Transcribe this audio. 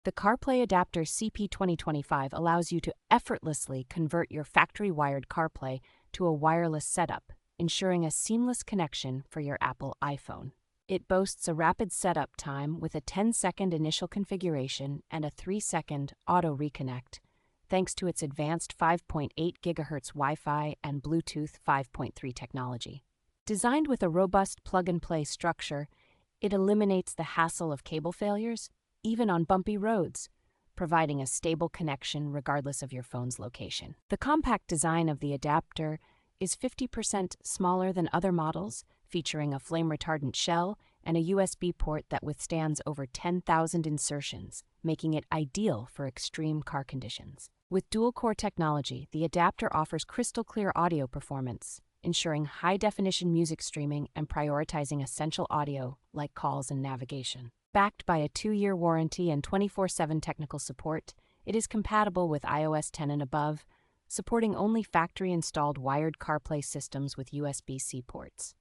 The CarPlay Adapter CP2025 allows you to effortlessly convert your factory-wired CarPlay to a wireless setup, ensuring a seamless connection for your Apple iPhone. It boasts a rapid setup time with a 10-second initial configuration and a 3-second auto-reconnect, thanks to its advanced 5.8 gigahertz Wi-Fi and Bluetooth 5.3 technology. Designed with a robust plug-and-play structure, it eliminates the hassle of cable failures, even on bumpy roads, providing a stable connection regardless of your phone's location. The compact design of the adapter is 50% smaller than other models, featuring a flame-retardant shell and a USB port that withstands over 10,000 insertions, making it ideal for extreme car conditions. With dual-core technology, the adapter offers crystal-clear audio performance, ensuring high-definition music streaming and prioritizing essential audio like calls and navigation. Backed by a 2-year warranty and 24/7 technical support, it is compatible with iOS 10 and above, supporting only factory-installed wired CarPlay systems with USB-C ports.